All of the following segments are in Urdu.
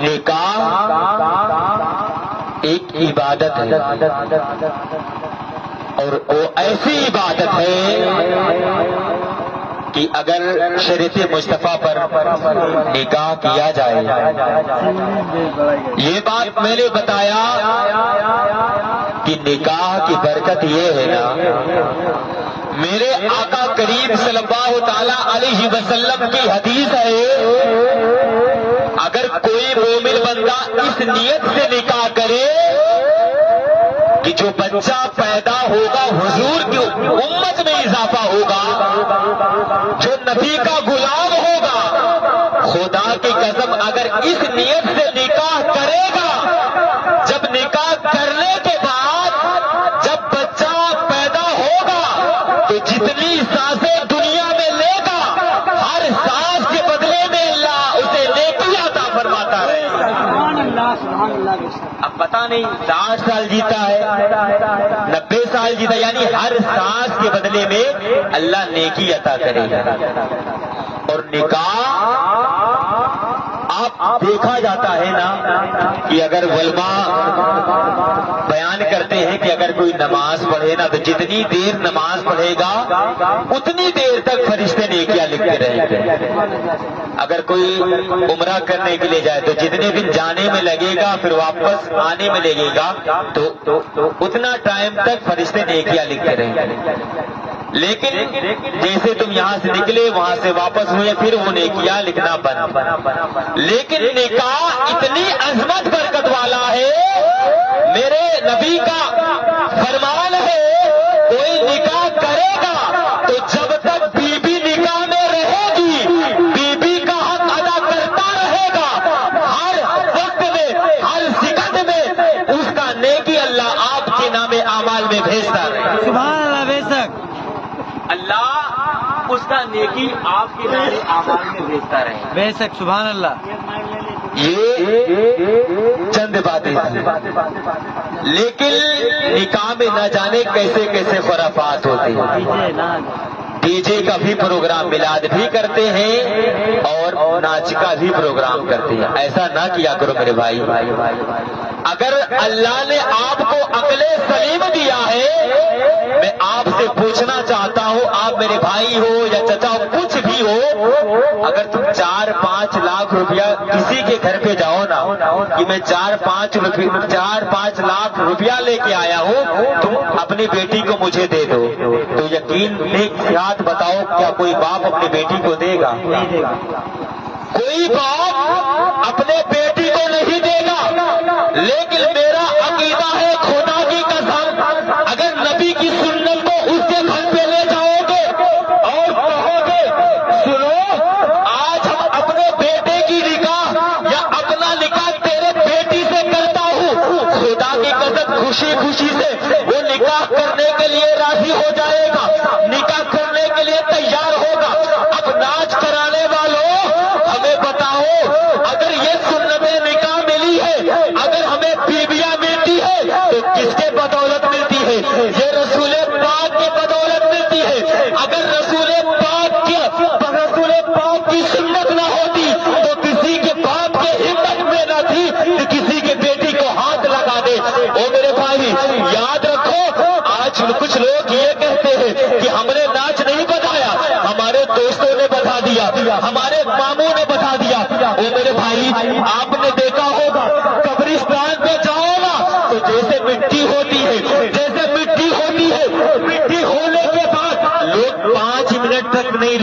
نکاح ایک عبادت ہے اور وہ ایسی عبادت ہے کہ اگر شریعت مصطفیٰ پر نکاح کیا جائے، یہ بات میں نے بتایا کہ نکاح کی برکت یہ ہے نا، میرے آقا کریم صلی اللہ تعالی علیہ وسلم کی حدیث ہے، اگر کوئی مومن بندہ اس نیت سے نکاح کرے کہ جو بچہ پیدا ہوگا حضور کی امت میں اضافہ ہوگا، جو نبی کا غلام ہوگا، خدا کی قسم اگر اس نیت سے نکاح کرے گا، جب نکاح کرنے کے بعد جب بچہ پیدا ہوگا تو جتنی سانسیں دنیا میں لے گا، ہر سانس کے بدلے میں اللہ اسے نیکی عطا فرماتا ہے۔ اب پتہ نہیں 60 سال جیتا ہے، 90 سال جیتا، یعنی ہر سانس کے بدلے میں اللہ نیکی عطا کرے گا۔ اور نکاح آپ دیکھا جاتا ہے نا کہ اگر علماء بیان کرتے ہیں کہ اگر کوئی نماز پڑھے نا تو جتنی دیر نماز پڑھے گا اتنی دیر تک فرشتے نیکیاں لکھتے رہیں گے۔ اگر کوئی عمرہ کرنے کے لیے جائے تو جتنے دن جانے میں لگے گا پھر واپس آنے میں لگے گا تو اتنا ٹائم تک فرشتے نیکیاں لکھتے رہیں گے۔ لیکن جیسے تم یہاں سے نکلے وہاں سے واپس ہوئے پھر وہ نیکیاں لکھنا بند۔ لیکن نکاح اتنی عظمت برکت والا ہے، میرے نبی کا فرمان ہے کوئی نکاح کرے گا تو جب تک بیوی نکاح میں رہے گی بیوی کا حق ادا کرتا رہے گا، ہر وقت میں ہر سکند میں اس کا نیکی اللہ آپ کے نام اعمال میں بھیجتا رہے۔ سبحان اللہ، بے شک اللہ اس کا نیکی آپ کے نام اعمال میں بھیجتا رہے۔ بے شک، سبحان اللہ۔ یہ چند باتیں ہیں، لیکن نکاح میں نہ جانے کیسے کیسے خرافات ہوتی ہیں۔ ڈی جے کا بھی پروگرام، میلاد بھی کرتے ہیں اور ناچ کا بھی پروگرام کرتے ہیں۔ ایسا نہ کیا کرو میرے بھائی۔ اگر اللہ نے آپ کو عقل سلیم دیا ہے، میں آپ سے پوچھنا چاہتا ہوں، آپ میرے بھائی ہو یا چچا ہو کچھ بھی ہو، اگر تم 4-5 لاکھ روپیہ کسی کے گھر پہ جاؤ نا کہ میں 4-5 لاکھ روپیہ لے کے آیا ہوں، تم اپنی بیٹی کو مجھے دے دو، تو یقین نہیں بتاؤ کیا کوئی باپ اپنی بیٹی کو دے گا؟ کوئی باپ اپنے بیٹی کو نہیں دے گا۔ لیکن میرا عقیدہ ہے خدا کی قسم، اگر نبی کی سنت کو اس کے گھر پہ لے جاؤ گے اور کہو گے سنو آج ہم اپنے بیٹے کی نکاح یا اپنا نکاح تیرے بیٹی سے کرتا ہوں، خدا کی قسم خوشی خوشی سے وہ نکاح کرنے کے لیے راضی ہو جائے گا، نکاح کرنے کے لیے تیار ہوگا۔ اب ناچ کرانے والوں ہمیں بتاؤ، اگر یہ سنت نکاح ملی ہے، اگر ہمیں بیویاں ملتی ہے تو کس کے بدولت ملتی ہے؟ یہ رسول پاک کی بدولت ملتی ہے۔ اگر رسول پاک کی سنت نہ ہوتی تو کسی کے باپ کے ہمت میں نہ تھی کہ کسی کے بیٹی کو ہاتھ لگا دے۔ او میرے بھائی یاد رکھو، آج کچھ لوگ یہ کہتے ہیں کہ ہم نے ناچ نہیں بتایا، ہمارے دوستوں نے بتا دیا، ہمارے ماموں نے بتا دیا۔ او میرے بھائی آپ نے دیکھا ہوگا قبرستان پہ جاؤ نا تو جیسے مٹی ہوتی ہے، جیسے مٹی ہوتی ہے، مٹی ہونے کے بعد لوگ 5 منٹ تک نہیں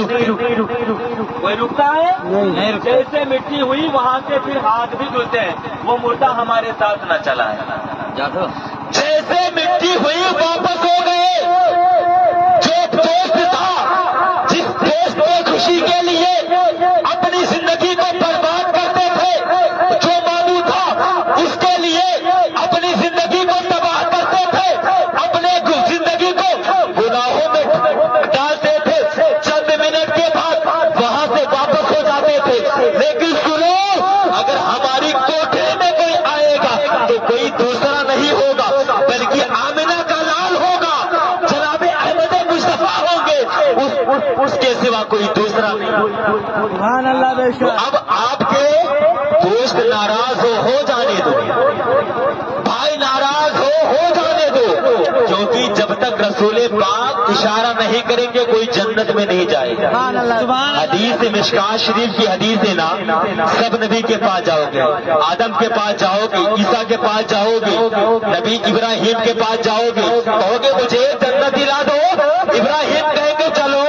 کوئی رکتا ہے نہیں، جیسے مٹی ہوئی وہاں سے پھر ہاتھ بھی دھلتے ہیں، وہ مردہ ہمارے ساتھ نہ چلا ہے۔ جیسے مٹی ہوئی واپس ہو گئے۔ جو دوست تھا جس دوست کی خوشی کے لیے اپنی زندگی کو برباد کرتے تھے، جو مانو تھا اس کے لیے اپنی زندگی کو تباہ کرتے تھے، اپنے زندگی کو گناہوں میں ڈالتے تھے، چند منٹ کے بعد وہاں سے واپس ہو جاتے تھے۔ لیکن سنو، اگر ہماری کوٹھے میں کوئی آئے گا تو کوئی دوسرا نہیں ہوگا بلکہ آمنہ کا لال ہوگا، جناب احمد مصطفیٰ ہوں گے، اس کے سوا کوئی دوسرا نہیں۔ سبحان اللہ، بے شک۔ اب آپ کریں گے کوئی جنت میں نہیں جائے گا. سبحان اللہ. حدیث مشکات شریف کی حدیث ہے نا, سب نبی کے پاس جاؤ گے, آدم کے پاس جاؤ گے, عیسیٰ کے پاس جاؤ گے, نبی ابراہیم کے پاس جاؤ گے, کہو گے مجھے جنت دلا دو. ابراہیم کہیں گے چلو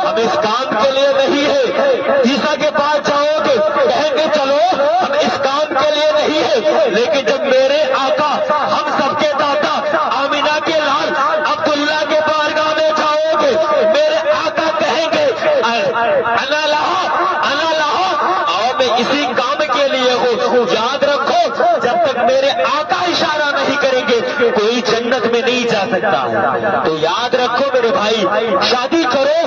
ہم اس کام کے لیے نہیں ہے. عیسیٰ کے پاس جاؤ گے, کہیں گے چلو ہم اس کام کے لیے نہیں ہے. لیکن جب میرے آقا ہم سب کے دادا آمینہ کے لال عبداللہ کے بارگاہ میں جاؤ گے, میرے آقا کہیں گے انا لہا انا لہا, اور میں اسی کام کے لیے ہوں. یاد رکھو جب تک میرے آقا اشارہ نہیں کریں گے کوئی جنت میں نہیں جا سکتا ہے. تو یاد رکھو میرے بھائی, شادی کرو